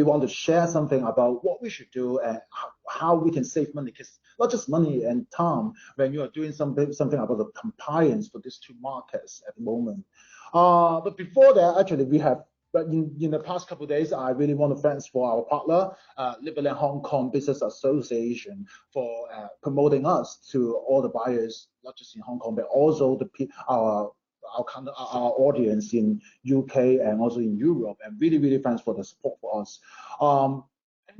want to share something about what we should do and how we can save money, because not just money and time when you are doing something about the compliance for these two markets at the moment. But before that, actually, we have. But in the past couple of days, I really want to thank for our partner, Liberland Hong Kong Business Association, for promoting us to all the buyers, not just in Hong Kong, but also our audience in UK and also in Europe, and really thanks for the support for us.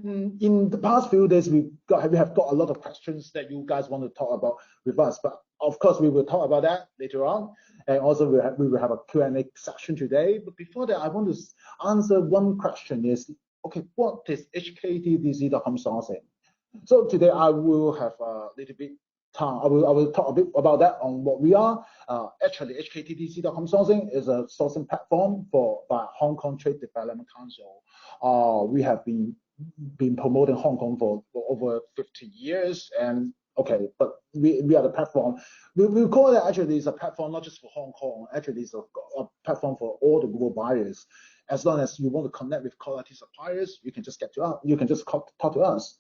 In the past few days, we have got a lot of questions that you guys want to talk about with us, but of course we will talk about that later on, and also we will have a Q&A session today. But before that, I want to answer one question: is okay, what is HKTDC.com sourcing? So today I will have a little bit time. I will talk a bit about that on what we are. Actually, HKTDC.com sourcing is a sourcing platform by Hong Kong Trade Development Council. We have been promoting Hong Kong for over 50 years, and okay, but we are the platform. We call it, actually, it's a platform not just for Hong Kong. Actually, it's a platform for all the global buyers. As long as you want to connect with quality suppliers, you can just get to us. You can just talk to us.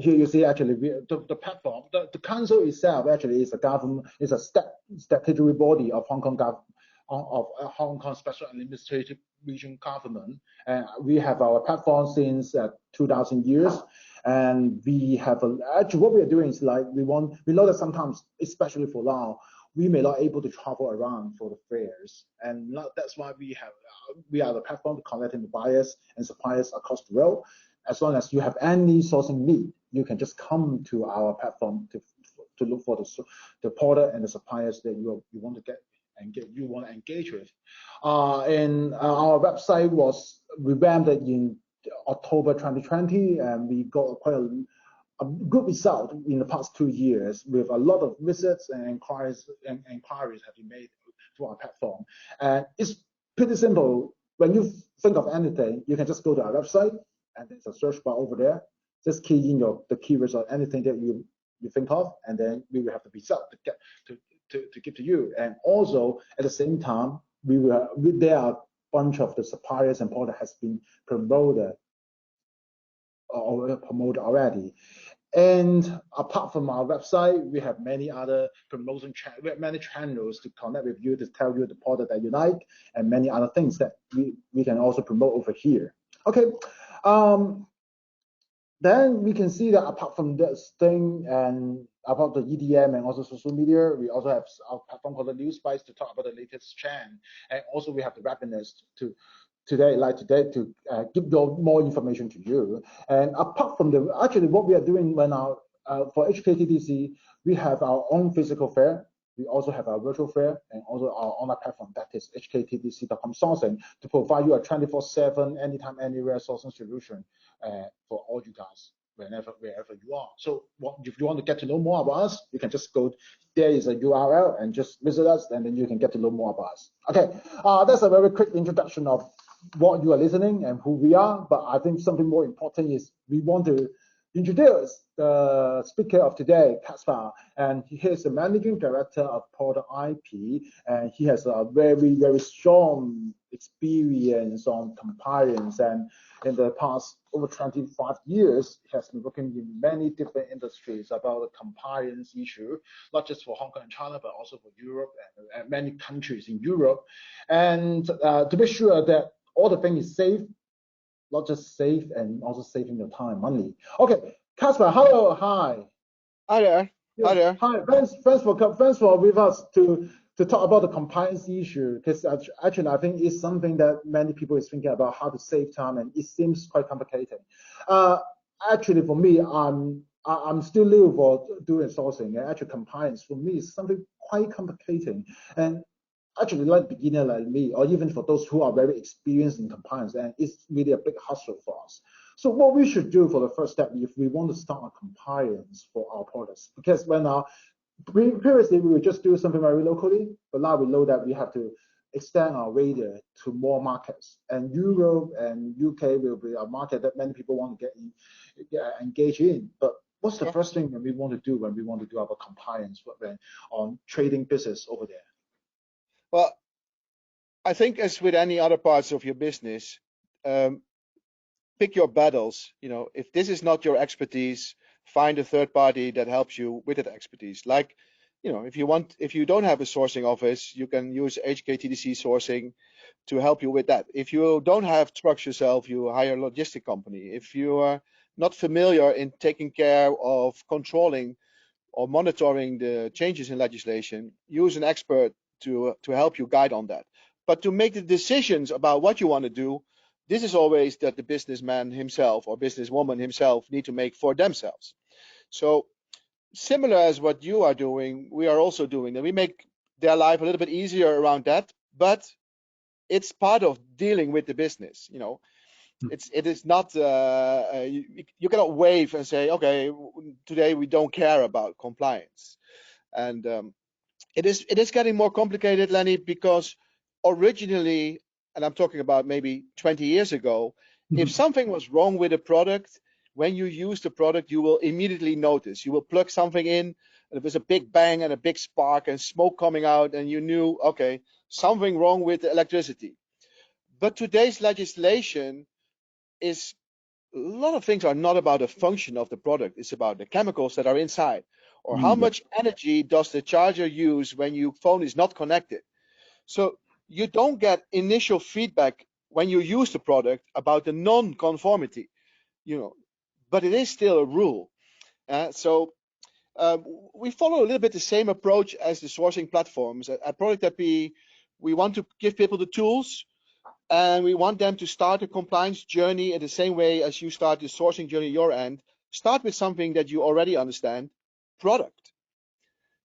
Here you see, actually, the platform, the council itself actually is a government, is a statutory body of Hong Kong government, of Hong Kong Special Administrative Region government, and we have our platform since 2000 years. And we have actually what we are doing is like we know that sometimes, especially for now, we may not able to travel around for the fairs, and that's why we are the platform connecting the buyers and suppliers across the world. As long as you have any sourcing need, you can just come to our platform to look for the product and the suppliers that you want to get and you want to engage with. And our website was revamped in October 2020, and we got quite a good result in the past 2 years, with a lot of visits and inquiries have been made to our platform. And it's pretty simple. When you think of anything, you can just go to our website, and there's a search bar over there. Just key in the keywords or anything that you think of, and then we will have the result to give to you. And also at the same time, there are a bunch of the suppliers and product has been promoted already. And apart from our website, we have many other promotion many channels to connect with you, to tell you the product that you like, and many other things that we can also promote over here. Okay. Then we can see that apart from this thing and about the EDM and also social media, we also have our platform called the News Spice to talk about the latest trend. And also we have the webinars to give more information to you. And apart from actually what we are doing right now for HKTDC, we have our own physical fair. We also have our virtual fair and also our online platform, that is HKTDC.com sourcing, to provide you a 24/7, anytime, anywhere sourcing solution for all you guys, wherever you are. So if you want to get to know more about us, you can just go, there is a URL, and just visit us, and then you can get to know more about us. Okay, that's a very quick introduction of what you are listening and who we are. But I think something more important is we want to introduce the speaker of today, Caspar, and he is the managing director of ProductIP, and he has a very strong experience on compliance, and in the past over 25 years, he has been working in many different industries about the compliance issue, not just for Hong Kong and China, but also for Europe and many countries in Europe, and to make sure that all the thing is safe. Not just safe, and also saving your time, money. Okay, Caspar, hello, hi. Hi there. Yes. Hi there. Hi, thanks for with us to talk about the compliance issue, because actually I think it's something that many people is thinking about how to save time, and it seems quite complicated. Actually, for me, I'm still new for doing sourcing, and actually compliance for me is something quite complicated. And actually, like beginner like me, or even for those who are very experienced in compliance, and it's really a big hustle for us. So what we should do for the first step, if we want to start a compliance for our products, because when previously we would just do something very locally, but now we know that we have to extend our radar to more markets, and Europe and UK will be a market that many people want to engage in. But what's the first thing that we want to do when we want to do our compliance on trading business over there? Well, I think as with any other parts of your business, pick your battles. If this is not your expertise, find a third party that helps you with that expertise. Like, if you don't have a sourcing office, you can use HKTDC sourcing to help you with that. If you don't have trucks yourself, you hire a logistic company. If you are not familiar in taking care of controlling or monitoring the changes in legislation, use an expert to help you guide on that. But to make the decisions about what you want to do, this is always that the businessman himself or businesswoman himself need to make for themselves. So similar as what you are doing, we are also doing, and we make their life a little bit easier around that, but it's part of dealing with the business. It is not you cannot wave and say, okay, today we don't care about compliance. And it is getting more complicated, Lenny, because originally, and I'm talking about maybe 20 years ago, if something was wrong with a product, when you use the product, you will immediately notice. You will plug something in, and there was a big bang and a big spark and smoke coming out, and you knew, okay, something wrong with the electricity. But today's legislation is, a lot of things are not about the function of the product. It's about the chemicals that are inside, or how much energy does the charger use when your phone is not connected. So you don't get initial feedback when you use the product about the non-conformity, but it is still a rule. So we follow a little bit the same approach as the sourcing platforms. At ProductIP, we want to give people the tools, and we want them to start a compliance journey in the same way as you start the sourcing journey your end. Start with something that you already understand, product.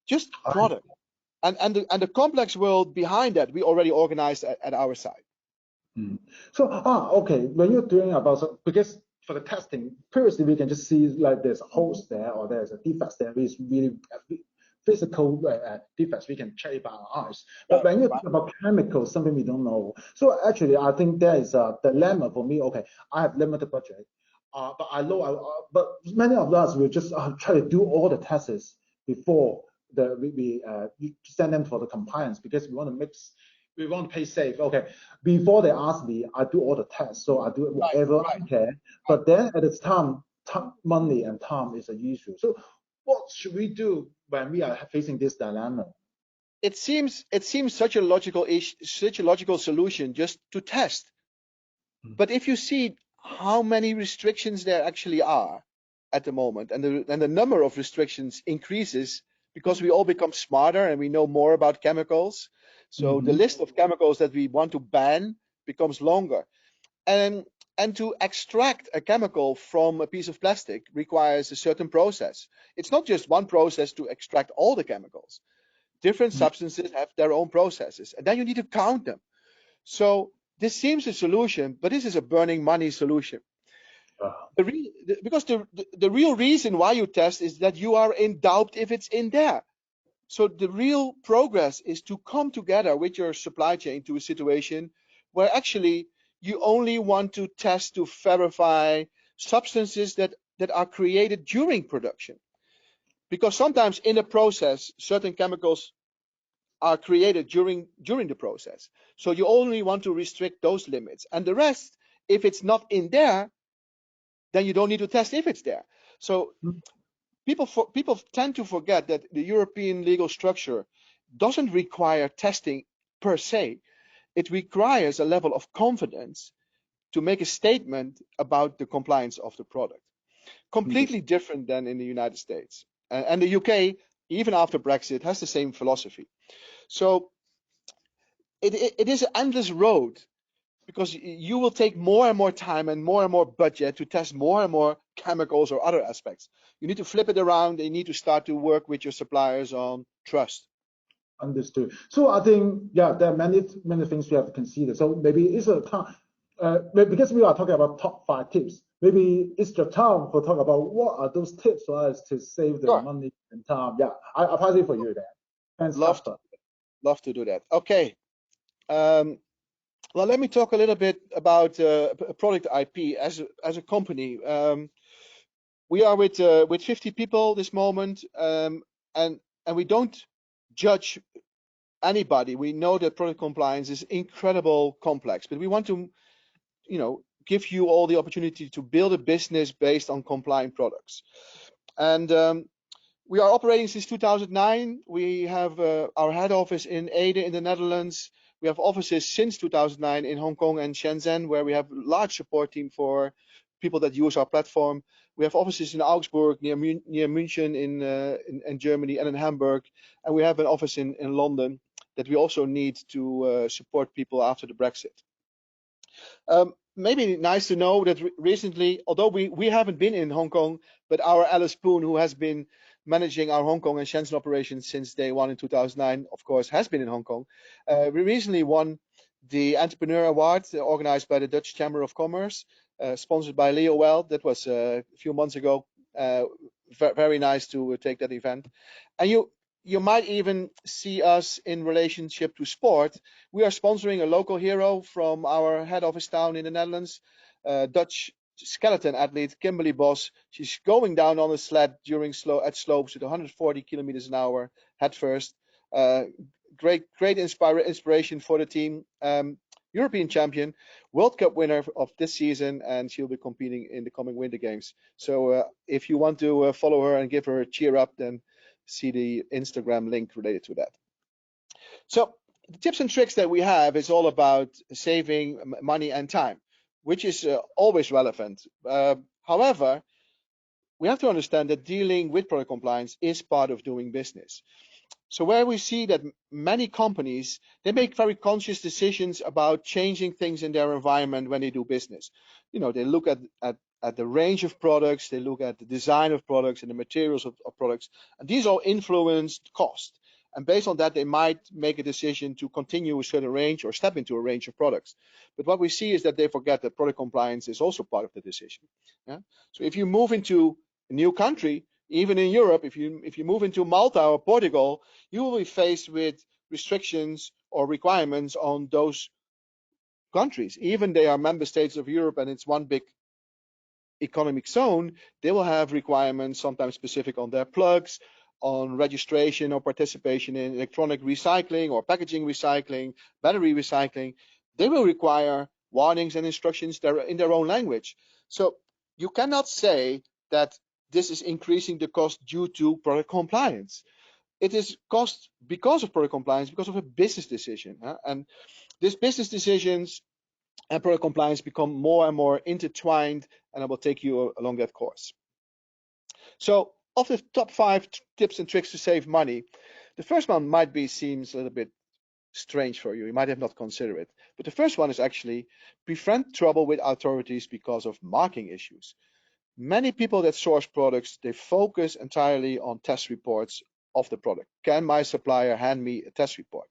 Just product. And the complex world behind that, we already organized at our side. So, okay, when you're doing about, because for the testing, previously we can just see like there's a host there or there's a defect there, which really physical defects we can check it by our eyes. But when you talk about chemicals, something we don't know. So actually, I think there is a dilemma for me. Okay, I have limited budget, but I know, but many of us will just try to do all the tests before we send them for the compliance, because we want to mix. We want to pay safe. Okay, before they ask me, I do all the tests, so I do whatever I can. But then at the time, money and time is an issue. So what should we do when we are facing this dilemma? It seems such a logical solution just to test. But if you see how many restrictions there actually are at the moment, and the number of restrictions increases because we all become smarter and we know more about chemicals. So the list of chemicals that we want to ban becomes longer. And to extract a chemical from a piece of plastic requires a certain process. It's not just one process to extract all the chemicals. Different substances have their own processes, and then you need to count them. So this seems a solution, but this is a burning money solution. Because the real reason why you test is that you are in doubt if it's in there. So the real progress is to come together with your supply chain to a situation where actually you only want to test to verify substances that are created during production. Because sometimes in the process, certain chemicals are created during the process. So you only want to restrict those limits. And the rest, if it's not in there, then you don't need to test if it's there. So people tend to forget that the European legal structure doesn't require testing per se. It requires a level of confidence to make a statement about the compliance of the product. Completely different than in the United States. And the UK, even after Brexit, has the same philosophy. So it is an endless road, because you will take more and more time and more budget to test more and more chemicals or other aspects. You need to flip it around, and you need to start to work with your suppliers on trust. Understood. So I think, yeah, there are many things we have to consider. So maybe it's a time, because we are talking about top 5 tips, maybe it's the time for talk about what are those tips for us to save the money and time. Yeah, I'll pass it for you there. Thanks, Love to do that. Okay. Well, let me talk a little bit about ProductIP as a company. We are with 50 people this moment, and we don't judge anybody. We know that product compliance is incredible complex, but we want to, give you all the opportunity to build a business based on compliant products. And we are operating since 2009. We have our head office in Ede in the Netherlands. We have offices since 2009 in Hong Kong and Shenzhen, where we have a large support team for people that use our platform. We have offices in Augsburg, near München in Germany, and in Hamburg. And we have an office in London that we also need to support people after the Brexit. Maybe nice to know that recently, although we haven't been in Hong Kong, but our Alice Poon, who has been managing our Hong Kong and Shenzhen operations since day one in 2009, of course, has been in Hong Kong. We recently won the Entrepreneur Award organized by the Dutch Chamber of Commerce, sponsored by Leo Well. That was a few months ago. Very nice to take that event. And you might even see us in relationship to sport. We are sponsoring a local hero from our head office town in the Netherlands, Dutch skeleton athlete Kimberly Bos. She's going down on a sled during slopes with 140 kilometers an hour head first. Great inspiration for the team. European champion, World Cup winner of this season, and she'll be competing in the coming Winter Games. So if you want to follow her and give her a cheer up, then see the Instagram link related to that. So the tips and tricks that we have is all about saving money and time, which is always relevant. However, we have to understand that dealing with product compliance is part of doing business. So where we see that many companies, they make very conscious decisions about changing things in their environment when they do business. You know, they look at the range of products, they look at the design of products and the materials of products, and these all influence cost. And based on that, they might make a decision to continue a certain range or step into a range of products. But what we see is that they forget that product compliance is also part of the decision. Yeah? So if you move into a new country, even in Europe, if you move into Malta or Portugal, you will be faced with restrictions or requirements on those countries. Even they are member states of Europe and it's one big economic zone, they will have requirements sometimes specific on their plugs, on registration or participation in electronic recycling or packaging recycling, battery recycling. They will require warnings and instructions in their own language. So you cannot say that this is increasing the cost due to product compliance. It is cost because of product compliance, because of a business decision. And these business decisions and product compliance become more and more intertwined, and I will take you along that course. So of the top 5 tips and tricks to save money, the first one seems a little bit strange for you. You might have not considered it. But the first one is actually prevent trouble with authorities because of marking issues. Many people that source products, they focus entirely on test reports of the product. Can my supplier hand me a test report?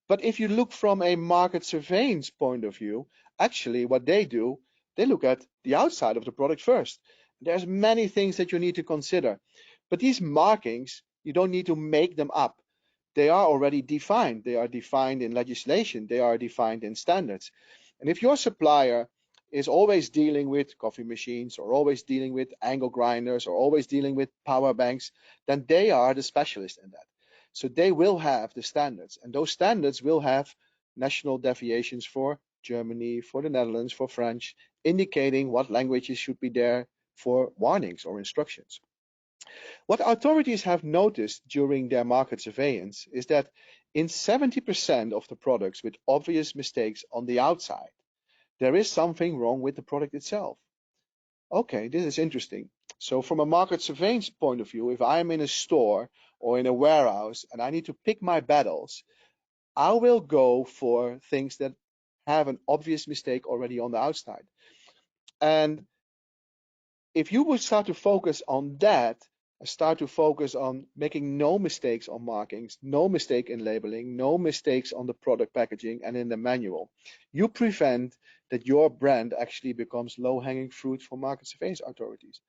But if you look from a market surveillance point of view, actually what they do, they look at the outside of the product first. There's many things that you need to consider. But these markings, you don't need to make them up. They are already defined. They are defined in legislation. They are defined in standards. And if your supplier is always dealing with coffee machines or always dealing with angle grinders or always dealing with power banks, then they are the specialist in that. So they will have the standards, and those standards will have national deviations for Germany, for the Netherlands, for French, indicating what languages should be there for warnings or instructions. What authorities have noticed during their market surveillance is that in 70% of the products with obvious mistakes on the outside, there is something wrong with the product itself. Okay, this is interesting. So from a market surveillance point of view, if I'm in a store or in a warehouse and I need to pick my battles, I will go for things that have an obvious mistake already on the outside. And if you would start to focus on that, start to focus on making no mistakes on markings, no mistake in labeling, no mistakes on the product packaging and in the manual, you prevent that your brand actually becomes low-hanging fruit for market surveillance authorities.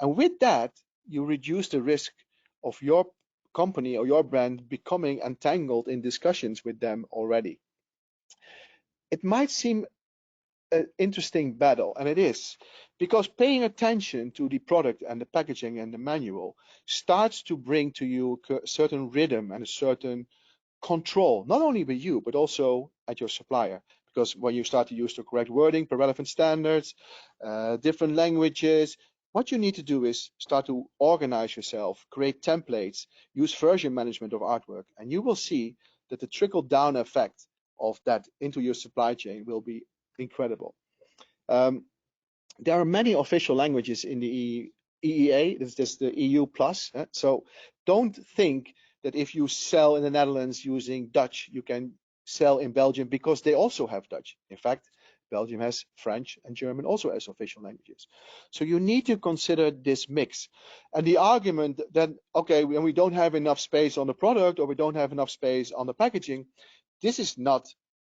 And with that, you reduce the risk of your company or your brand becoming entangled in discussions with them already. It might seem an interesting battle, and it is, because paying attention to the product and the packaging and the manual starts to bring to you a certain rhythm and a certain control, not only with you, but also at your supplier. because when you start to use the correct wording per relevant standards, different languages, what you need to do is start to organize yourself, create templates, use version management of artwork, and you will see that the trickle-down effect of that into your supply chain will be incredible. There are many official languages in the EEA, this is the EU plus, so don't think that if you sell in the Netherlands using Dutch, you can sell in Belgium because they also have Dutch. In fact, Belgium has French and German also as official languages. So you need to consider this mix. And the argument that, okay, when we don't have enough space on the product or we don't have enough space on the packaging, this is not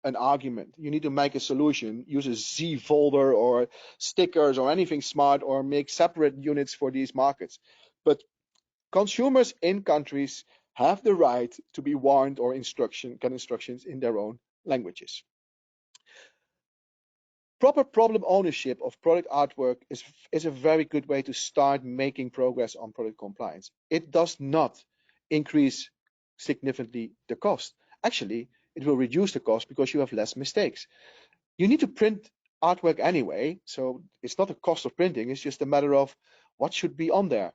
an argument. You need to make a solution, use a Z folder or stickers or anything smart, or make separate units for these markets. But consumers in countries have the right to be warned or get instructions in their own languages. Proper problem ownership of product artwork is a very good way to start making progress on product compliance. It does not increase significantly the cost. Actually, it will reduce the cost because you have less mistakes. You need to print artwork anyway, so it's not a cost of printing, it's just a matter of what should be on there.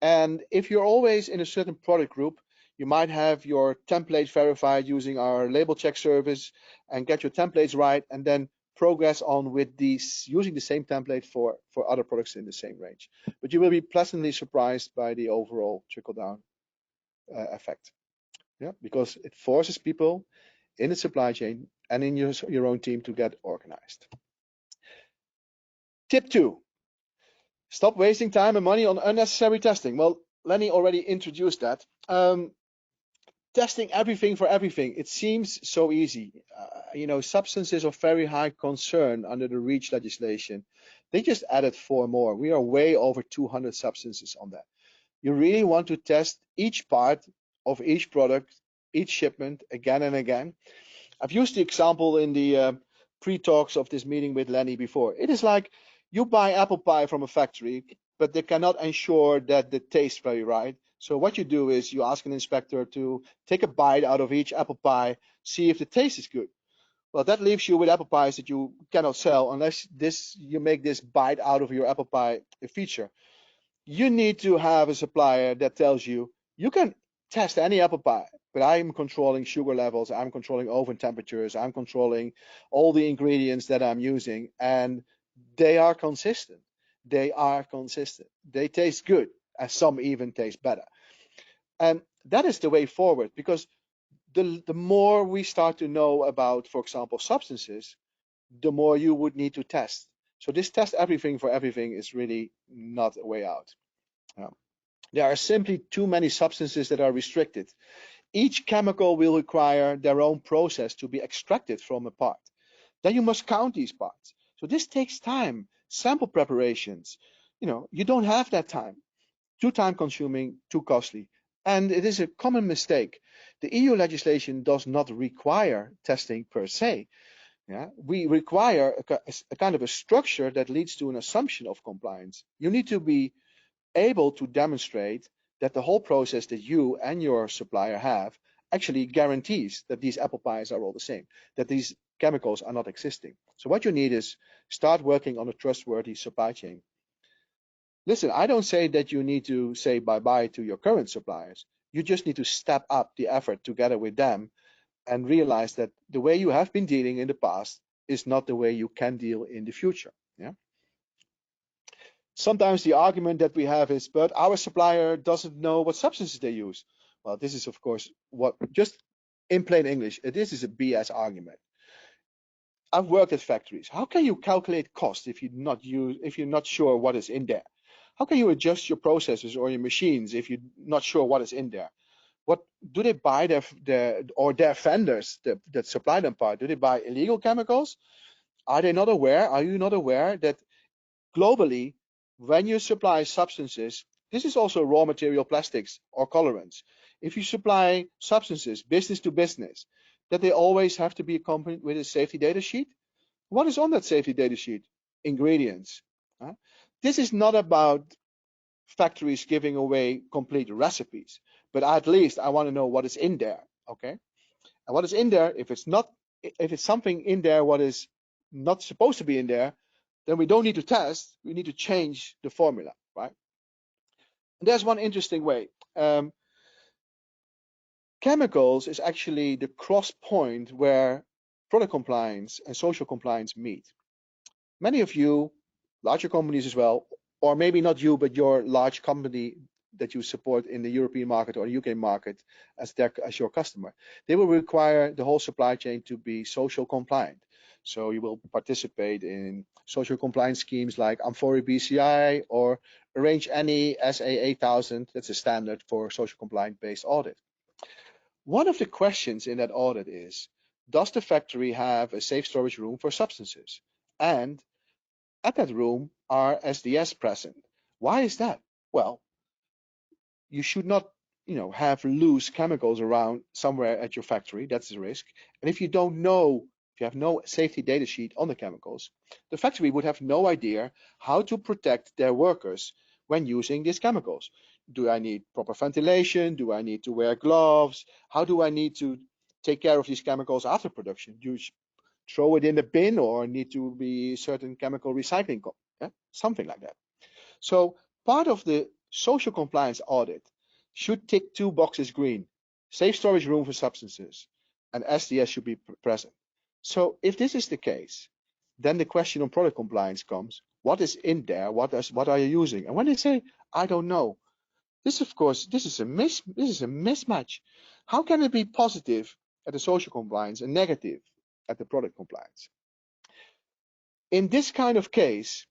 And if you're always in a certain product group, you might have your template verified using our label check service and get your templates right, and then progress on with these using the same template for other products in the same range. But you will be pleasantly surprised by the overall trickle-down effect. Yeah, because it forces people in the supply chain and in your own team to get organized. Tip 2. Stop wasting time and money on unnecessary testing. Well, Lenny already introduced that. Testing everything for everything. It seems so easy. Substances of very high concern under the REACH legislation. They just added 4 more. We are way over 200 substances on that. You really want to test each part of each product, each shipment again and again. I've used the example in the pre-talks of this meeting with Lenny before. It is like you buy apple pie from a factory, but they cannot ensure that the taste very right. So what you do is you ask an inspector to take a bite out of each apple pie, see if the taste is good. Well, that leaves you with apple pies that you cannot sell unless you make this bite out of your apple pie a feature. You need to have a supplier that tells you, you can test any apple pie, but I'm controlling sugar levels, I'm controlling oven temperatures, I'm controlling all the ingredients that I'm using, and they are consistent. They are consistent. They taste good, and some even taste better. And that is the way forward, because the more we start to know about, for example, substances, the more you would need to test. So this test everything for everything is really not a way out. There are simply too many substances that are restricted. Each chemical will require their own process to be extracted from a part. Then you must count these parts. So this takes time. Sample preparations, you don't have that time. Too time consuming, too costly. And it is a common mistake. The EU legislation does not require testing per se. Yeah? We require a kind of a structure that leads to an assumption of compliance. You need to be able to demonstrate that the whole process that you and your supplier have actually guarantees that these apple pies are all the same, that these chemicals are not existing. So what you need is start working on a trustworthy supply chain. Listen, I don't say that you need to say bye-bye to your current suppliers. You just need to step up the effort together with them and realize that the way you have been dealing in the past is not the way you can deal in the future. Yeah. Sometimes the argument that we have is, but our supplier doesn't know what substances they use. Well, this is, of course, just in plain English, this is a BS argument. I've worked at factories. How can you calculate cost if you're not sure what is in there? How can you adjust your processes or your machines if you're not sure what is in there? What do they buy their vendors that supply them part? Do they buy illegal chemicals? Are you not aware that globally, when you supply substances, this is also raw material plastics or colorants. If you supply substances business to business, that they always have to be accompanied with a safety data sheet. What is on that safety data sheet? Ingredients. This is not about factories giving away complete recipes, but at least I want to know what is in there, okay? And what is in there, if it's not if it's something in there what is not supposed to be in there, then we don't need to test. We need to change the formula, right? And there's one interesting way. Chemicals is actually the cross point where product compliance and social compliance meet. Many of you, larger companies as well, or maybe not you, but your large company that you support in the European market or the UK market as your customer, they will require the whole supply chain to be social compliant. So you will participate in social compliance schemes like Amfori BCI or arrange any SA 8000. That's a standard for social compliant based audit. One of the questions in that audit is, does the factory have a safe storage room for substances? And at that room are SDS present. Why is that? Well, you should not, have loose chemicals around somewhere at your factory. That's the risk. And if you don't know, if you have no safety data sheet on the chemicals, the factory would have no idea how to protect their workers when using these chemicals. Do I need proper ventilation? Do I need to wear gloves? How do I need to take care of these chemicals after production? Do you throw it in the bin or need to be certain chemical recycling? Something like that. So part of the social compliance audit should tick 2 boxes green: safe storage room for substances, and SDS should be present. So if this is the case, then the question on product compliance comes: what is in there? What are you using? And when they say, I don't know, this is a mismatch. How can it be positive at the social compliance and negative at the product compliance? In this kind of case,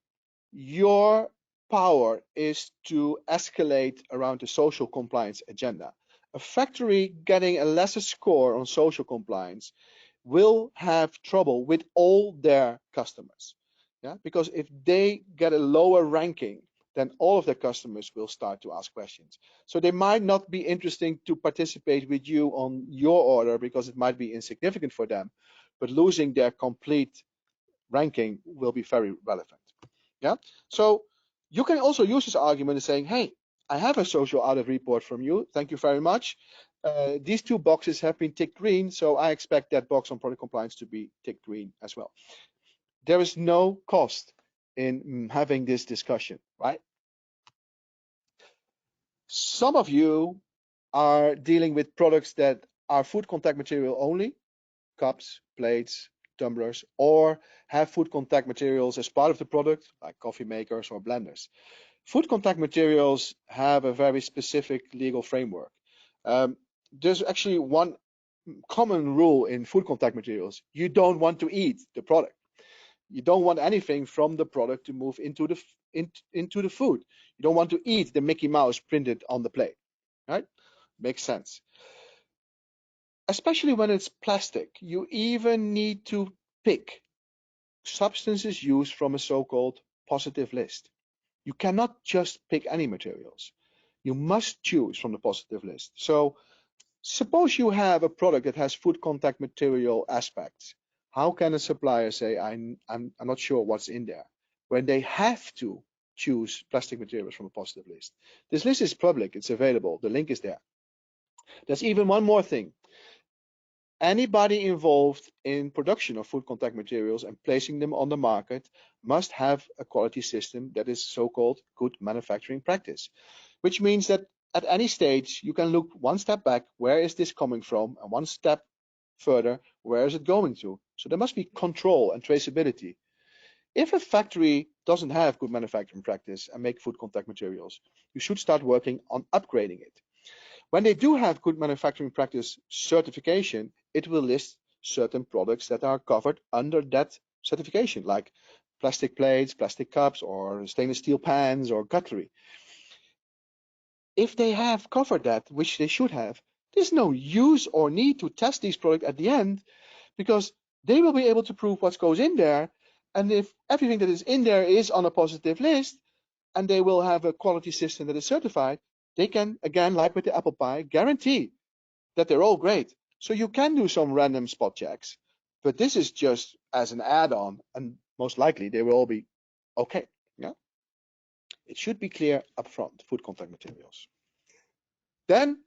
your power is to escalate around the social compliance agenda. A factory getting a lesser score on social compliance will have trouble with all their customers. Because if they get a lower ranking, then all of their customers will start to ask questions. So they might not be interesting to participate with you on your order because it might be insignificant for them, but losing their complete ranking will be very relevant. So you can also use this argument as saying, hey, I have a social audit report from you. Thank you very much. These 2 boxes have been ticked green, so I expect that box on product compliance to be ticked green as well. There is no cost in having this discussion, right? Some of you are dealing with products that are food contact material only, cups, plates, tumblers, or have food contact materials as part of the product, like coffee makers or blenders. Food contact materials have a very specific legal framework. There's actually one common rule in food contact materials: you don't want to eat the product. You don't want anything from the product to move into the food. You don't want to eat the Mickey Mouse printed on the plate, right? Makes sense. Especially when it's plastic, you even need to pick substances used from a so-called positive list. You cannot just pick any materials. You must choose from the positive list. So suppose you have a product that has food contact material aspects. How can a supplier say, I'm not sure what's in there, when they have to choose plastic materials from a positive list? This list is public, it's available, the link is there. There's even one more thing. Anybody involved in production of food contact materials and placing them on the market must have a quality system that is so-called good manufacturing practice, which means that at any stage you can look one step back, where is this coming from, and one step further, where is it going to? So there must be control and traceability. If a factory doesn't have good manufacturing practice and make food contact materials, you should start working on upgrading it. When they do have good manufacturing practice certification, it will list certain products that are covered under that certification, like plastic plates, plastic cups, or stainless steel pans, or cutlery. If they have covered that, which they should have, there's no use or need to test these products at the end, because they will be able to prove what goes in there. And if everything that is in there is on a positive list, and they will have a quality system that is certified, they can, again, like with the apple pie, guarantee that they're all great. So you can do some random spot checks, but this is just as an add-on, and most likely they will all be okay. It should be clear upfront, food contact materials. Then,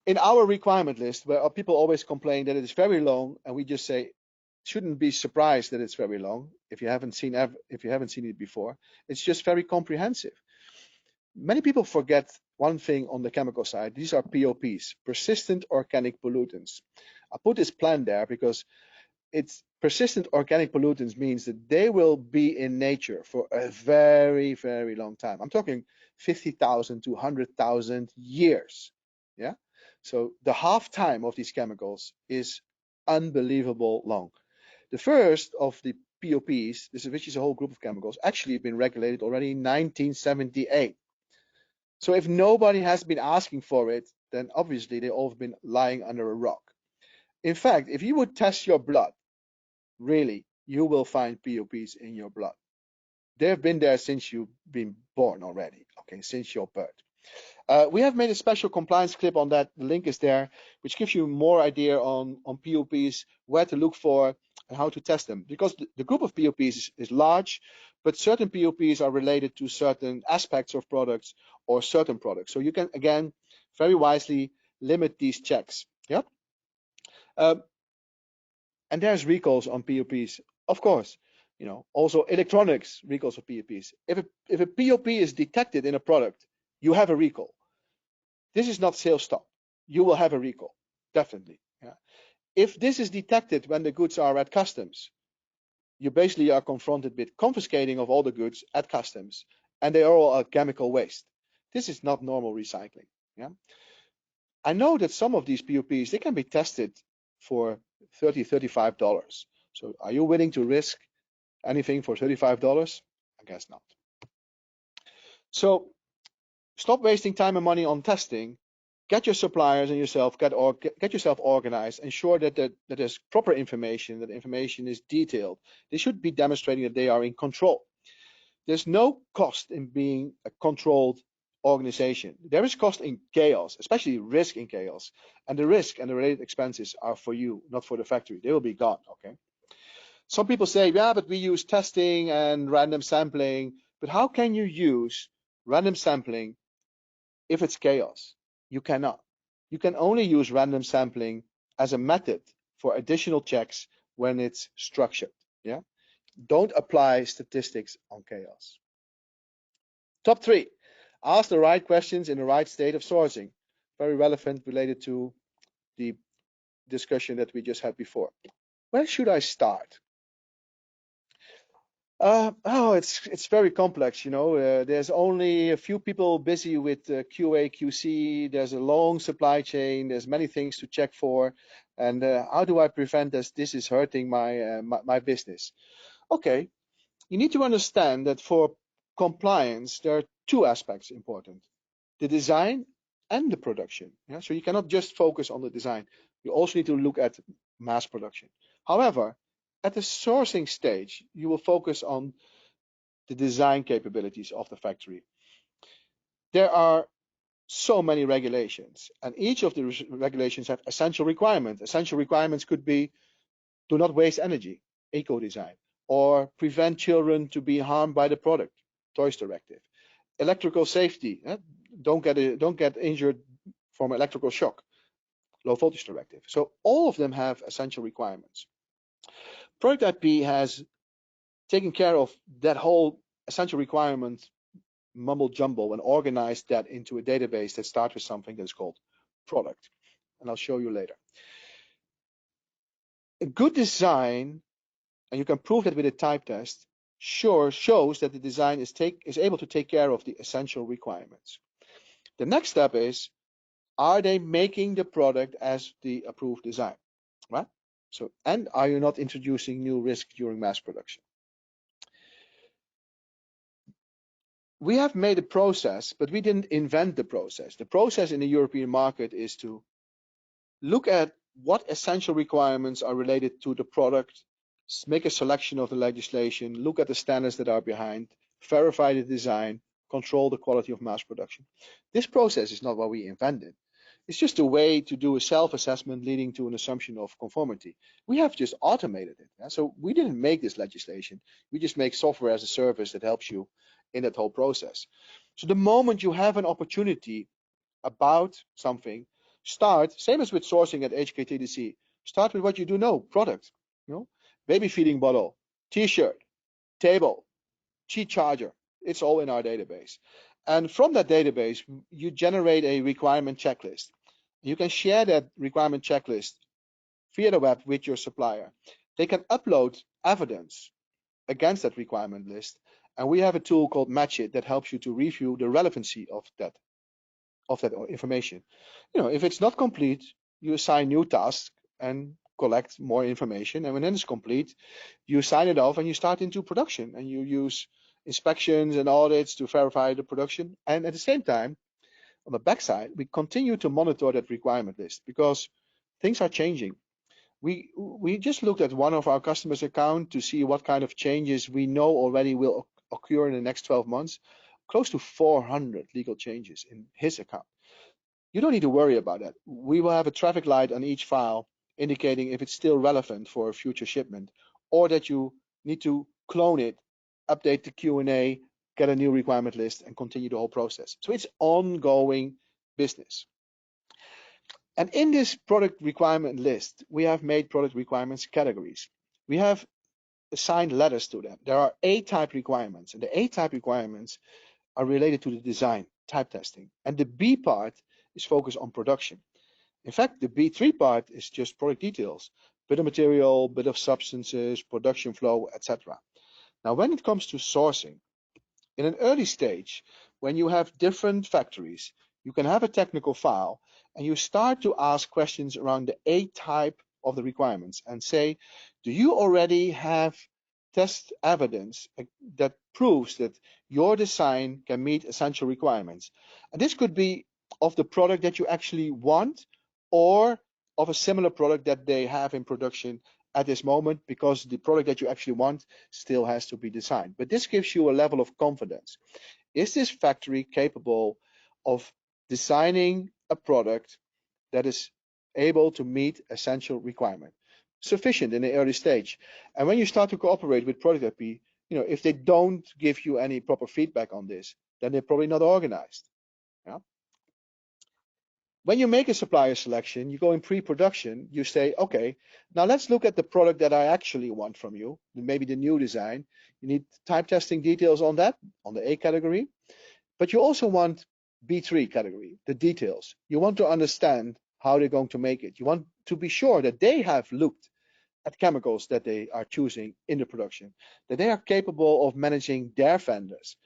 in our requirement list, where people always complain that it is very long, and we just say, shouldn't be surprised that it's very long if you haven't seen it before. It's just very comprehensive. Many people forget one thing on the chemical side. These are POPs, persistent organic pollutants. I put this plan there because it's persistent organic pollutants means that they will be in nature for a very, very long time. I'm talking 50,000 to 100,000 years. Yeah. So the half time of these chemicals is unbelievable long. The first of the POPs, which is a whole group of chemicals, actually been regulated already in 1978. So if nobody has been asking for it, then obviously they all have been lying under a rock. In fact, if you would test your blood, really, you will find POPs in your blood. They've been there since you've been born already, okay, since your birth. We have made a special compliance clip on that. The link is there, which gives you more idea on POPs, where to look for, and how to test them. Because the group of POPs is large, but certain POPs are related to certain aspects of products or certain products. So you can, again, very wisely limit these checks. Yep. And there's recalls on POPs, of course. You know, also electronics recalls of POPs. If a POP is detected in a product, you have a recall. This is not sales stop. You will have a recall, definitely. Yeah. If this is detected when the goods are at customs, you basically are confronted with confiscating of all the goods at customs, and they are all chemical waste. This is not normal recycling. Yeah. I know that some of these POPs, they can be tested for $30, $35. So are you willing to risk anything for $35? I guess not. So stop wasting time and money on testing. Get your suppliers and yourself, get yourself organized. Ensure that there's proper information, that information is detailed. They should be demonstrating that they are in control. There's no cost in being a controlled organization. There is cost in chaos, especially risk in chaos. And the risk and the related expenses are for you, not for the factory. They will be gone, okay? Some people say, yeah, but we use testing and random sampling. But how can you use random sampling if it's chaos? You cannot. You can only use random sampling as a method for additional checks when it's structured. Yeah. Don't apply statistics on chaos. Top 3, ask the right questions in the right state of sourcing. Very relevant, related to the discussion that we just had before. Where should I start? It's very complex, you know. There's only a few people busy with QA, QC. There's a long supply chain. There's many things to check for. And how do I prevent this is hurting my business? Okay, you need to understand that for compliance, there are 2 aspects important: the design and the production. Yeah? So you cannot just focus on the design. You also need to look at mass production. However, at the sourcing stage, you will focus on the design capabilities of the factory. There are so many regulations, and each of the regulations have essential requirements. Essential requirements could be: do not waste energy, eco-design, or prevent children to be harmed by the product, Toys Directive. Electrical safety, don't get injured from electrical shock, Low Voltage Directive. So all of them have essential requirements. ProductIP has taken care of that whole essential requirement mumble jumble and organized that into a database that starts with something that's called product. And I'll show you later. A good design, and you can prove that with a type test, shows that the design is able to take care of the essential requirements. The next step is, are they making the product as the approved design, right? So, and are you not introducing new risk during mass production? We have made a process, but we didn't invent the process. The process in the European market is to look at what essential requirements are related to the product, make a selection of the legislation, look at the standards that are behind, verify the design, control the quality of mass production. This process is not what we invented. It's just a way to do a self-assessment leading to an assumption of conformity. We have just automated it. Yeah? So we didn't make this legislation. We just make software as a service that helps you in that whole process. So the moment you have an opportunity about something, start, same as with sourcing at HKTDC, start with what you do know, product. You know, baby feeding bottle, t-shirt, table, Qi charger. It's all in our database. And from that database, you generate a requirement checklist. You can share that requirement checklist via the web with your supplier. They can upload evidence against that requirement list, and we have a tool called Match It that helps you to review the relevancy of that information. If it's not complete, you assign new tasks and collect more information, and when it's complete, you sign it off and you start into production, and you use inspections and audits to verify the production. And at the same time, on the backside, we continue to monitor that requirement list because things are changing. We just looked at one of our customers' account to see what kind of changes we know already will occur in the next 12 months. Close to 400 legal changes in his account. You don't need to worry about that. We will have a traffic light on each file indicating if it's still relevant for a future shipment, or that you need to clone it, update the Q&A, get a new requirement list, and continue the whole process. So it's ongoing business. And in this product requirement list, we have made product requirements categories. We have assigned letters to them. There are A-type requirements, and the A-type requirements are related to the design, type testing. And the B part is focused on production. In fact, the B3 part is just product details, bit of material, bit of substances, production flow, etc. Now, when it comes to sourcing, in an early stage, when you have different factories, you can have a technical file and you start to ask questions around the A type of the requirements and say, do you already have test evidence that proves that your design can meet essential requirements? And this could be of the product that you actually want, or of a similar product that they have in production at this moment, because the product that you actually want still has to be designed. But this gives you a level of confidence. Is this factory capable of designing a product that is able to meet essential requirement? Sufficient in the early stage. And when you start to cooperate with ProductIP, if they don't give you any proper feedback on this, then they're probably not organized. Yeah? When you make a supplier selection, you go in pre-production, you say, okay, now let's look at the product that I actually want from you, maybe the new design. You need type testing details on that, on the A category, but you also want B3 category, the details. You want to understand how they're going to make it. You want to be sure that they have looked at chemicals that they are choosing in the production, that they are capable of managing their vendors,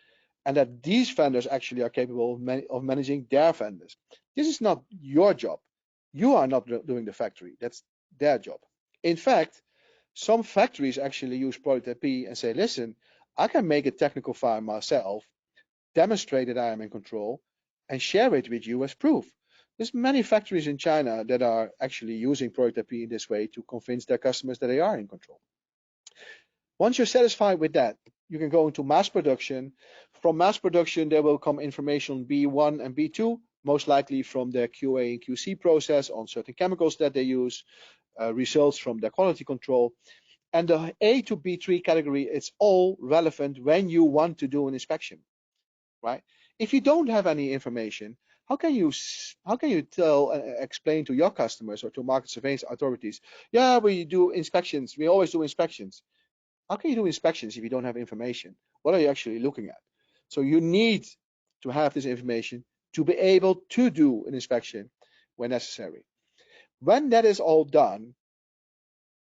and that these vendors actually are capable of managing their vendors. This is not your job. You are not doing the factory. That's their job. In fact, some factories actually use ProductIP and say, listen, I can make a technical file myself, demonstrate that I am in control, and share it with you as proof. There's many factories in China that are actually using ProductIP in this way to convince their customers that they are in control. Once you're satisfied with that, you can go into mass production. From mass production, there will come information on B1 and B2, most likely from their QA and QC process on certain chemicals that they use, results from their quality control. And the A to B3 category, it's all relevant when you want to do an inspection, right? If you don't have any information, how can you explain to your customers or to market surveillance authorities, yeah, we do inspections, we always do inspections. How can you do inspections if you don't have information? What are you actually looking at? So you need to have this information to be able to do an inspection when necessary. When that is all done,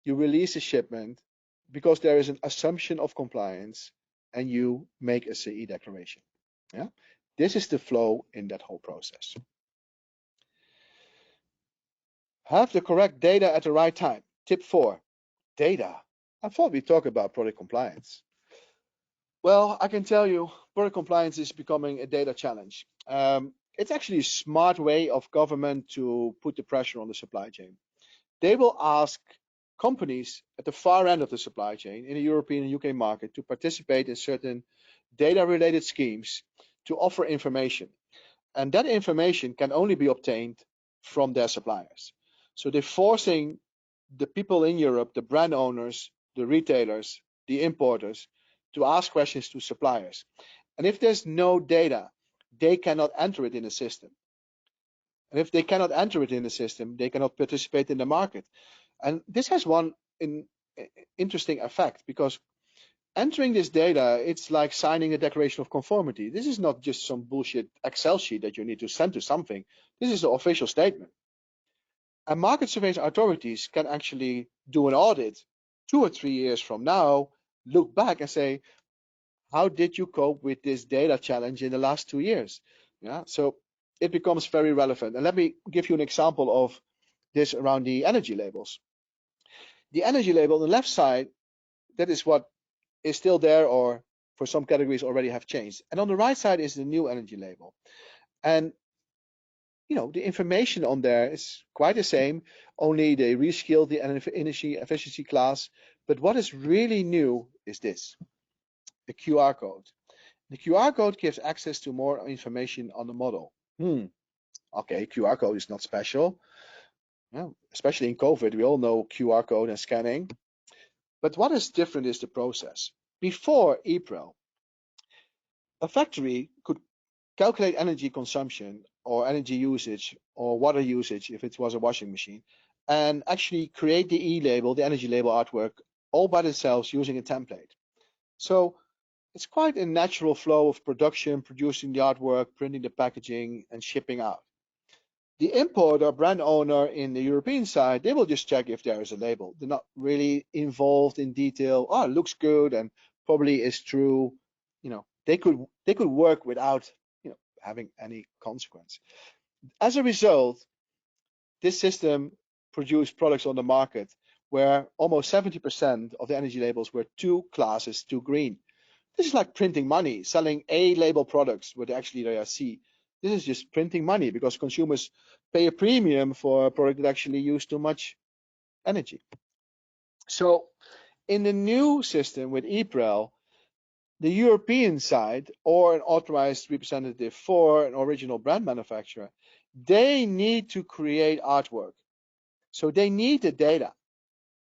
you release a shipment because there is an assumption of compliance and you make a CE declaration. Yeah? This is the flow in that whole process. Have the correct data at the right time. Tip 4, data. I thought we'd talk about product compliance. Well, I can tell you, product compliance is becoming a data challenge. It's actually a smart way of government to put the pressure on the supply chain. They will ask companies at the far end of the supply chain in the European and UK market to participate in certain data-related schemes to offer information. And that information can only be obtained from their suppliers. So they're forcing the people in Europe, the brand owners, the retailers, the importers, to ask questions to suppliers. And if there's no data, they cannot enter it in the system. And if they cannot enter it in the system, they cannot participate in the market. And this has one interesting effect, because entering this data, it's like signing a declaration of conformity. This is not just some bullshit Excel sheet that you need to send to something. This is the official statement. And market surveillance authorities can actually do an audit 2 or 3 years from now, look back and say, how did you cope with this data challenge in the last 2 years? Yeah, so it becomes very relevant. And let me give you an example of this around the energy labels. The energy label on the left side, that is what is still there, or for some categories already have changed. And on the right side is the new energy label. And the information on there is quite the same, only they rescaled the energy efficiency class. But what is really new is this, the QR code. The QR code gives access to more information on the model. Okay, QR code is not special. Especially in COVID, we all know QR code and scanning. But what is different is the process. Before EPREL, a factory could calculate energy consumption or energy usage or water usage if it was a washing machine, and actually create the E-label, the energy label artwork, all by themselves using a template. So it's quite a natural flow of production, producing the artwork, printing the packaging, and shipping out. The importer, brand owner in the European side, they will just check if there is a label. They're not really involved in detail. Oh, it looks good and probably is true. They could work without having any consequence. As a result, this system produced products on the market where almost 70% of the energy labels were 2 classes, 2 green. This is like printing money, selling A label products where actually they are C. This is just printing money because consumers pay a premium for a product that actually uses too much energy. So in the new system with EPREL, the European side, or an authorized representative for an original brand manufacturer, they need to create artwork. So they need the data.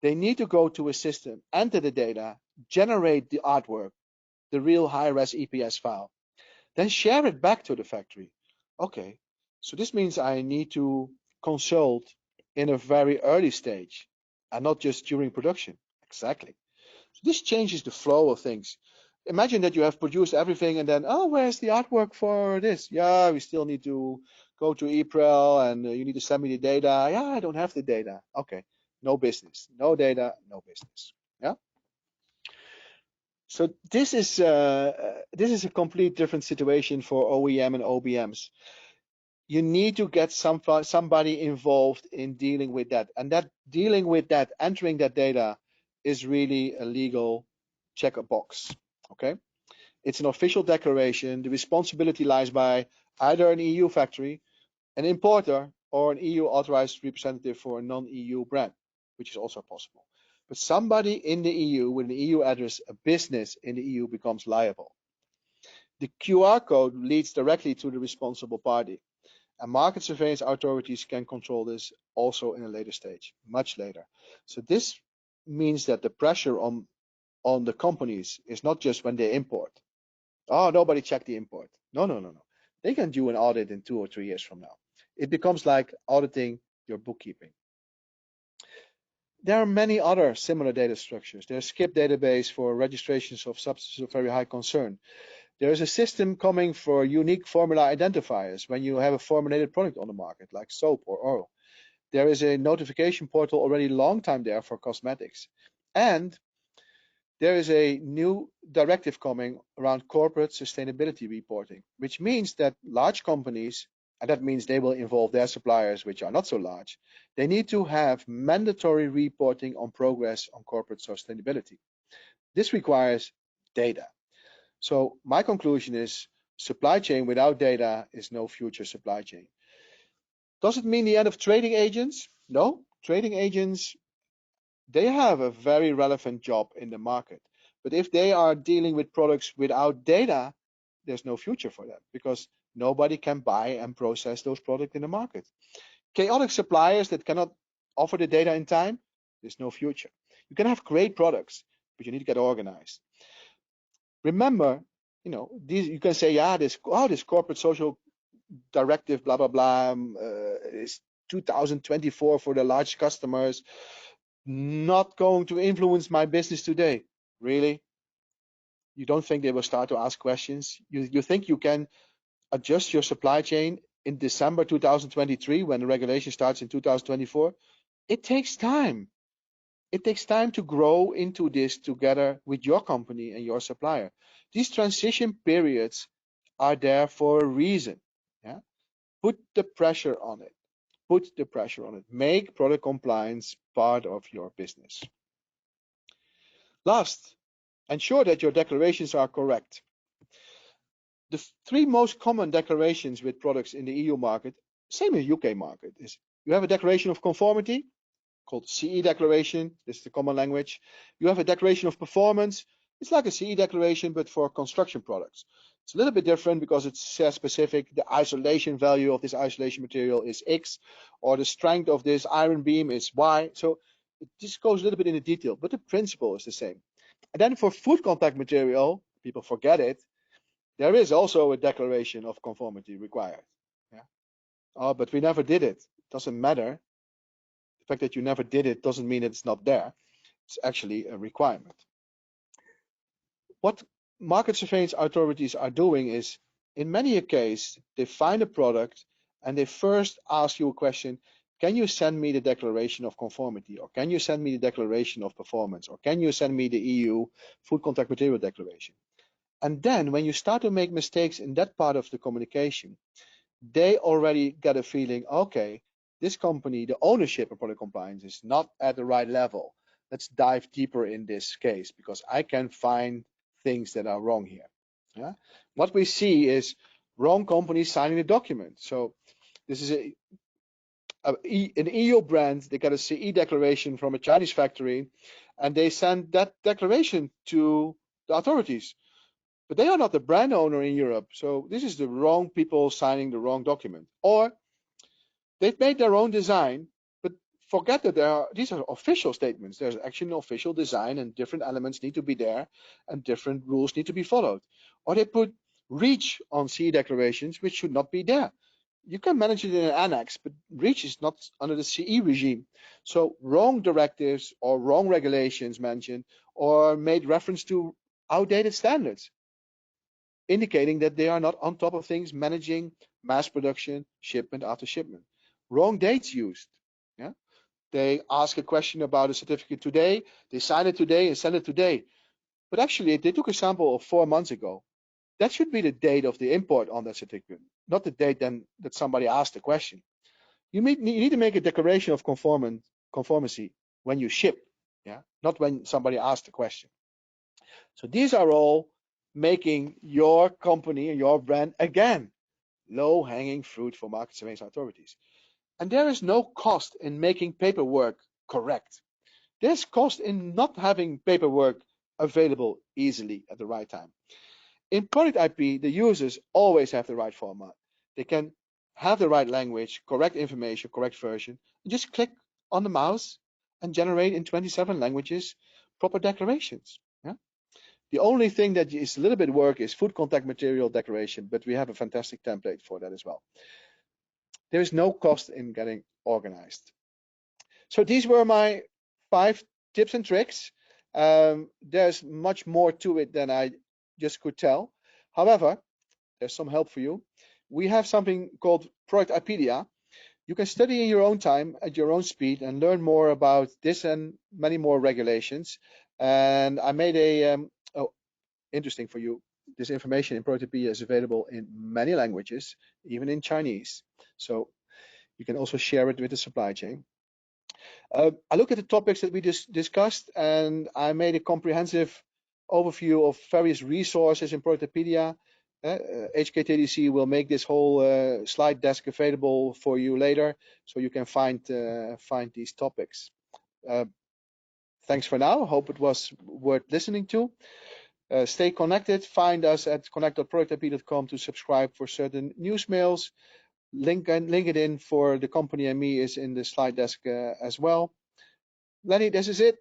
They need to go to a system, enter the data, generate the artwork, the real high-res EPS file, then share it back to the factory. Okay, so this means I need to consult in a very early stage and not just during production. Exactly. So this changes the flow of things. Imagine that you have produced everything and then, oh, where's the artwork for this? Yeah, we still need to go to EPREL and you need to send me the data. Yeah, I don't have the data. Okay, no business. No data, no business. Yeah. So this is a complete different situation for OEM and OBMs. You need to get somebody involved in dealing with that, and that dealing with that, entering that data, is really a legal check a box. Okay, it's an official declaration. The responsibility lies by either an EU factory, an importer, or an EU authorized representative for a non-EU brand, which is also possible. But somebody in the EU with an EU address, a business in the EU, becomes liable. The QR code leads directly to the responsible party, and market surveillance authorities can control this also in a later stage, much later. So this means that the pressure on the companies is not just when they import. Oh, nobody checked the import. No. They can do an audit in 2 or 3 years from now. It becomes like auditing your bookkeeping. There are many other similar data structures. There's SCIP database for registrations of substances of very high concern. There is a system coming for unique formula identifiers when you have a formulated product on the market, like soap or oil. There is a notification portal already long time there for cosmetics. And there is a new directive coming around corporate sustainability reporting, which means that large companies, and that means they will involve their suppliers, which are not so large, they need to have mandatory reporting on progress on corporate sustainability. This requires data. So my conclusion is supply chain without data is no future supply chain. Does it mean the end of trading agents? No, trading agents, they have a very relevant job in the market. But if they are dealing with products without data, there's no future for them because nobody can buy and process those products in the market. Chaotic suppliers that cannot offer the data in time, there's no future. You can have great products, but you need to get organized. Remember, you can say, yeah, this corporate social directive, blah, blah, blah, is 2024 for the large customers. not going to influence my business today. Really? You don't think they will start to ask questions? You think you can adjust your supply chain in December 2023 when the regulation starts in 2024? It takes time. It takes time to grow into this together with your company and your supplier. These transition periods are there for a reason. Yeah? Put the pressure on it. Put the pressure on it. Make product compliance part of your business. Last, ensure that your declarations are correct. The three most common declarations with products in the EU market, same in the UK market, is you have a declaration of conformity called CE declaration. This is the common language. You have a declaration of performance. It's like a CE declaration, but for construction products. It's a little bit different because it says specific, the isolation value of this isolation material is X, or the strength of this iron beam is Y. So it just goes a little bit into detail, but the principle is the same. And then for food contact material, people forget it, there is also a declaration of conformity required. Yeah. Oh, but we never did it. Doesn't matter. The fact that you never did it doesn't mean it's not there. It's actually a requirement. What market surveillance authorities are doing is, in many cases, they find a product and they first ask you a question, can you send me the declaration of conformity? Or can you send me the declaration of performance? Or can you send me the EU food contact material declaration? And then when you start to make mistakes in that part of the communication, they already get a feeling, okay, this company, the ownership of product compliance is not at the right level. Let's dive deeper in this case because I can find things that are wrong here. Yeah? What we see is wrong companies signing the document. So this is an EU brand, they got a CE declaration from a Chinese factory, and they send that declaration to the authorities. But they are not the brand owner in Europe. So this is the wrong people signing the wrong document. Or they've made their own design, but forget that these are official statements. There's actually an official design and different elements need to be there and different rules need to be followed. Or they put REACH on CE declarations, which should not be there. You can manage it in an annex, but REACH is not under the CE regime. So wrong directives or wrong regulations mentioned or made reference to outdated standards, indicating that they are not on top of things, managing mass production, shipment after shipment. Wrong dates used. Yeah? They ask a question about a certificate today, they sign it today and send it today. But actually, they took a sample of 4 months ago. That should be the date of the import on that certificate, not the date then that somebody asked the question. You need to make a declaration of conformity when you ship, yeah, not when somebody asked the question. So these are all making your company and your brand, again, low-hanging fruit for market surveillance authorities. And there is no cost in making paperwork correct. There's cost in not having paperwork available easily at the right time. In ProductIP, the users always have the right format. They can have the right language, correct information, correct version, and just click on the mouse and generate in 27 languages proper declarations. Yeah? The only thing that is a little bit work is food contact material declaration, but we have a fantastic template for that as well. There is no cost in getting organized. So these were my 5 tips and tricks. There's much more to it than I just could tell. However, there's some help for you. We have something called ProductIpedia. You can study in your own time at your own speed and learn more about this and many more regulations. And I made interesting for you, this information in ProductIpedia is available in many languages, even in Chinese. So you can also share it with the supply chain. I looked at the topics that we just discussed, and I made a comprehensive overview of various resources in ProductIpedia. HKTDC will make this whole slide deck available for you later, so you can find these topics. Thanks for now. Hope it was worth listening to. Stay connected. Find us at connect.productip.com to subscribe for certain news mails. LinkedIn for the company and me is in the slide deck as well. Lenny, this is it.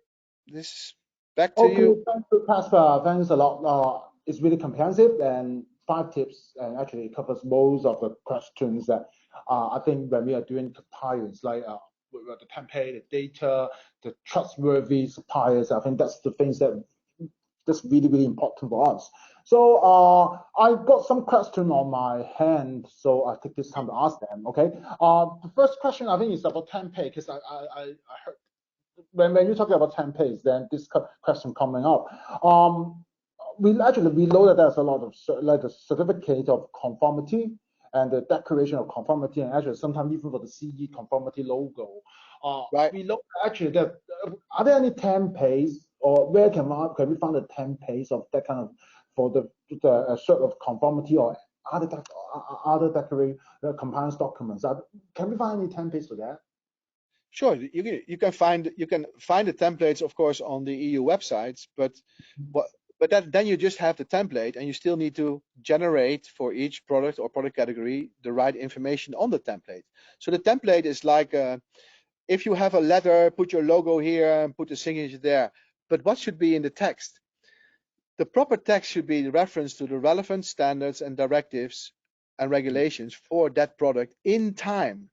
This is back to you. Thank you, Casper. Thanks a lot. It's really comprehensive and 5 tips, and actually covers most of the questions that I think when we are doing compliance, like the template, the data, the trustworthy suppliers. I think that's the things that's really important for us. So I got some question on my hand, so I take this time to ask them. Okay. The first question I think is about template, because I heard when you're talking about templates, then this question coming up. We know that there's a lot of like the certificate of conformity and the declaration of conformity, and actually sometimes even for the CE conformity logo. Right. We know actually that are there any templates, or where can we find the templates of that kind of for the sort of conformity or other declaration compliance documents? Can we find any templates for that? Sure, you can find the templates, of course, on the EU websites, but then you just have the template, and you still need to generate for each product or product category the right information on the template. So the template is like if you have a letter, put your logo here and put the signature there. But what should be in the text? The proper text should be the reference to the relevant standards and directives and regulations for that product in time.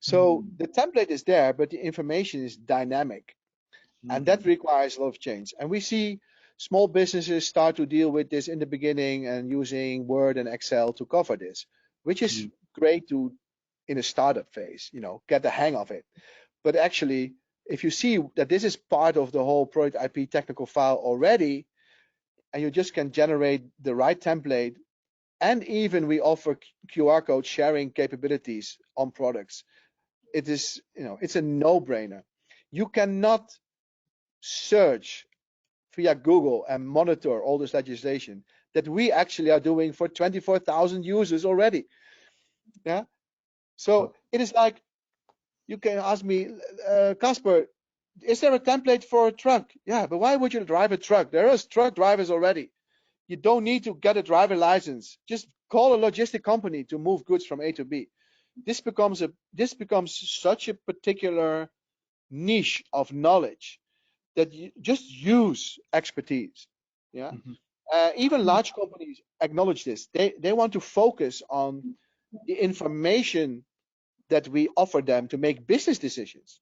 So the template is there, but the information is dynamic, and that requires a lot of change. And we see small businesses start to deal with this in the beginning and using Word and Excel to cover this, which is great to, in a startup phase, get the hang of it. But actually, if you see that this is part of the whole ProductIP technical file already, and you just can generate the right template, and even we offer QR code sharing capabilities on products, it is, it's a no-brainer. You cannot search via Google and monitor all this legislation that we actually are doing for 24,000 users already. Yeah. So it is like, you can ask me, Casper, is there a template for a truck? Yeah, but why would you drive a truck? There is truck drivers already. You don't need to get a driver license. Just call a logistic company to move goods from A to B. This becomes such a particular niche of knowledge that you just use expertise. Yeah. Even large companies acknowledge this. They want to focus on the information that we offer them to make business decisions.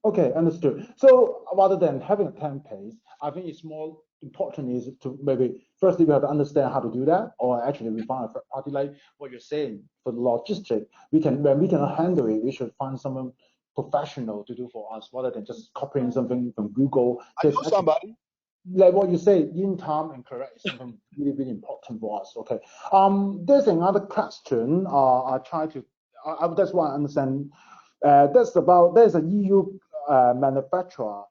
Okay, understood. So rather than having a template, I think it's more important is to maybe firstly we have to understand how to do that, or actually we find a third party like what you're saying for the logistic. When we can handle it, we should find someone professional to do for us rather than just copying something from Google. I know somebody. Like what you say, in time and correct is something really important for us. Okay. There's another question. That's why I understand. There's an EU manufacturer.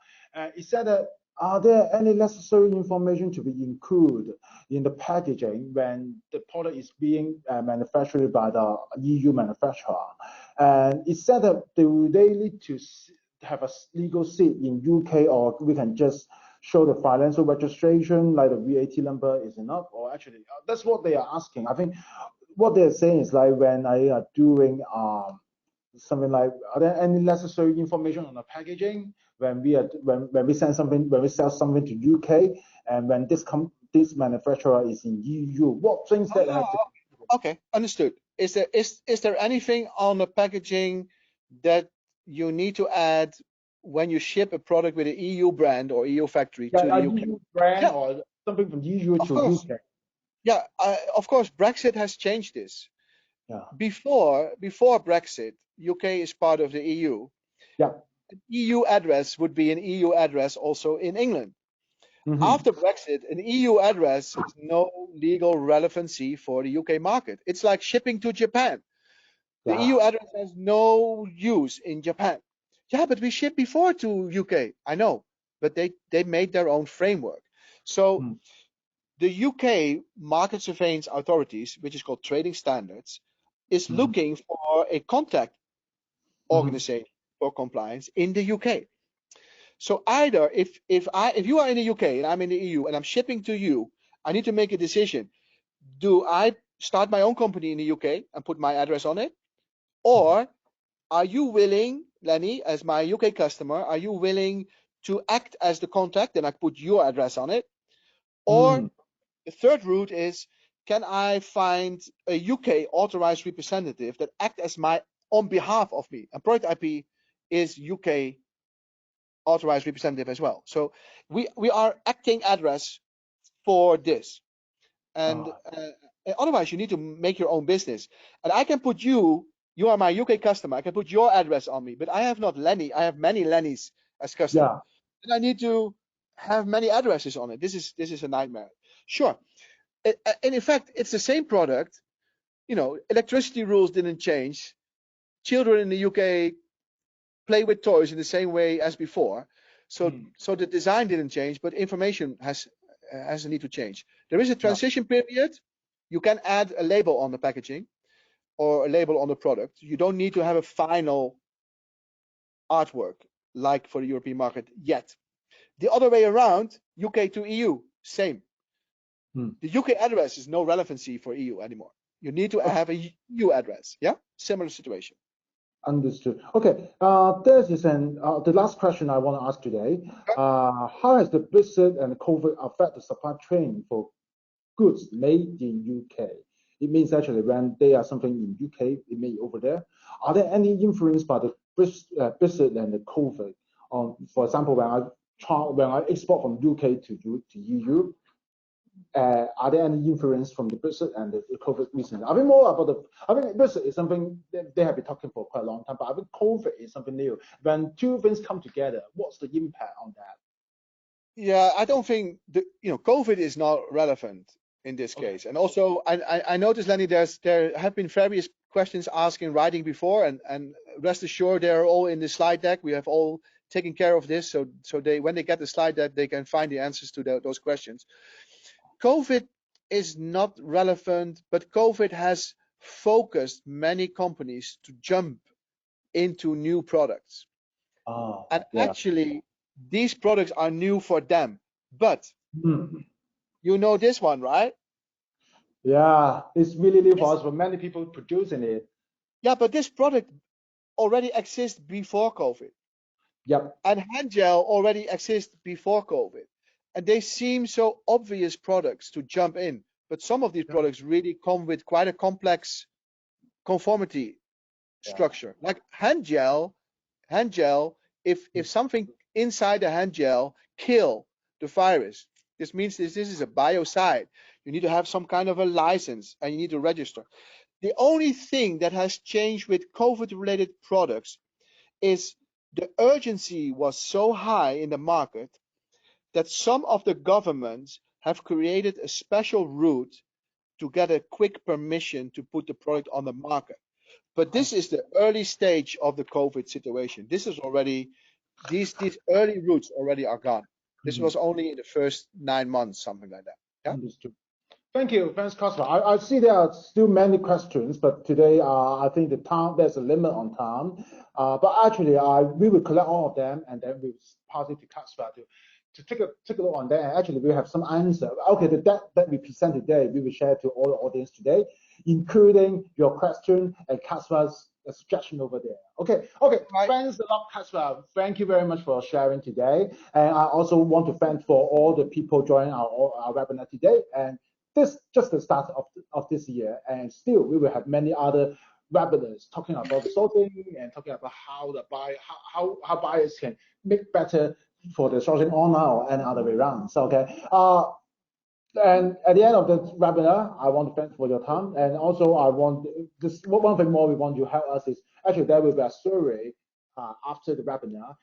It said that are there any necessary information to be included in the packaging when the product is being manufactured by the EU manufacturer? And it said that do they need to have a legal seat in UK, or we can just show the financial registration like the VAT number is enough? Or actually, that's what they are asking. I think what they're saying is like when I are doing something like, are there any necessary information on the packaging when we sell something to UK, and when this manufacturer is in EU? What things that have to... Okay, understood. Is there anything on the packaging that you need to add when you ship a product with an EU brand or EU factory to the UK? EU brand or something from EU to UK? Yeah, of course, Brexit has changed this. Yeah. Before Brexit, UK is part of the EU. Yeah. An EU address would be an EU address also in England. After Brexit, an EU address has no legal relevancy for the UK market. It's like shipping to Japan. The EU address has no use in Japan. Yeah, but we shipped before to UK. I know, but they made their own framework. So the UK market surveillance authorities, which is called trading standards, is looking for a contact organization for compliance in the UK. So either if you are in the UK and I'm in the EU and I'm shipping to you, I need to make a decision. Do I start my own company in the UK and put my address on it? Or are you willing, Lenny, as my UK customer, are you willing to act as the contact and I put your address on it? Or the third route is, can I find a UK authorized representative that act as my on behalf of me. And ProductIP is UK authorized representative as well. So we are acting address for this. And otherwise, you need to make your own business. And I can put you are my UK customer. I can put your address on me, but I have not Lenny. I have many Lennys as customer. Yeah. And I need to have many addresses on it. This is a nightmare. Sure. And in fact, it's the same product. You know, electricity rules didn't change. Children in the UK play with toys in the same way as before. So the design didn't change, but information has a need to change. There is a transition period. You can add a label on the packaging or a label on the product. You don't need to have a final artwork like for the European market yet. The other way around, UK to EU, same. The UK address is no relevancy for EU anymore. You need to have a EU address. Yeah, similar situation. Understood. Okay. This is the last question I want to ask today. How has the Brexit and COVID affect the supply chain for goods made in UK? It means actually when they are something in UK, it made over there. Are there any influence by the Brexit and the COVID? For example, when I export from UK to EU, are there any influence from the Brexit and the COVID recently? I think more about Brexit is something that they have been talking for quite a long time, but I think COVID is something new. When two things come together, what's the impact on that? Yeah, I don't think COVID is not relevant in this case. And also, I noticed, Lenny, there have been various questions asked in writing before, and rest assured they're all in the slide deck. We have all taken care of this, so when they get the slide deck, they can find the answers to those questions. COVID is not relevant, but COVID has focused many companies to jump into new products. Actually, these products are new for them. But you know this one, right? Yeah, it's really new for us, for many people producing it. Yeah, but this product already exists before COVID. Yep. And hand gel already exists before COVID. And they seem so obvious products to jump in. But some of these products really come with quite a complex conformity structure. Like hand gel, if something inside the hand gel kill the virus, this means this is a biocide. You need to have some kind of a license and you need to register. The only thing that has changed with COVID-related products is the urgency was so high in the market that some of the governments have created a special route to get a quick permission to put the product on the market. But this is the early stage of the COVID situation. This is already, these early routes already are gone. This was only in the first 9 months, something like that. Yeah. Understood. Thank you, thanks, Casper. I see there are still many questions, but today I think there's a limit on time. But actually, we will collect all of them and then we'll pass it to Casper to take a look on that. And actually, we have some answer. Okay, the deck that we present today, we will share to all the audience today, including your question and Casper's suggestion over there. Okay. Right. Thanks a lot, Casper. Thank you very much for sharing today. And I also want to thank for all the people joining our webinar today. And this just the start of this year, and still we will have many other webinars talking about sourcing and talking about how buyers can make better for the sourcing online or any other way around. So and at the end of the webinar, I want to thank for your time, and also I want just one thing more we want you to help us is actually there will be a survey after the webinar.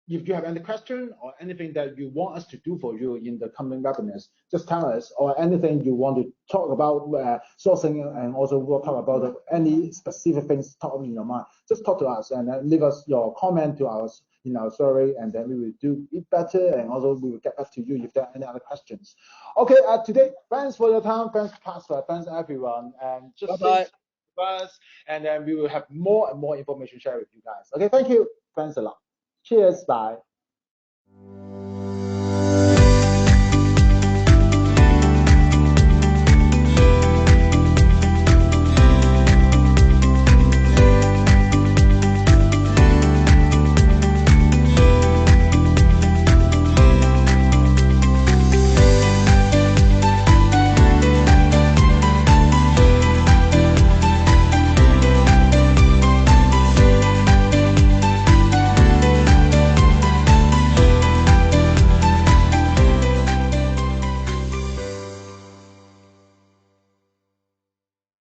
If you have any question or anything that you want us to do for you in the coming webinars, just tell us, or anything you want to talk about sourcing, and also we'll talk about any specific things top in your mind. Just talk to us and leave us your comment to us in our survey, and then we will do it better, and also we will get back to you if there are any other questions. Okay, today, thanks for your time, thanks Pastor, thanks everyone, and just stay with us, and then we will have more and more information shared with you guys. Okay, thank you, thanks a lot. Cheers, bye.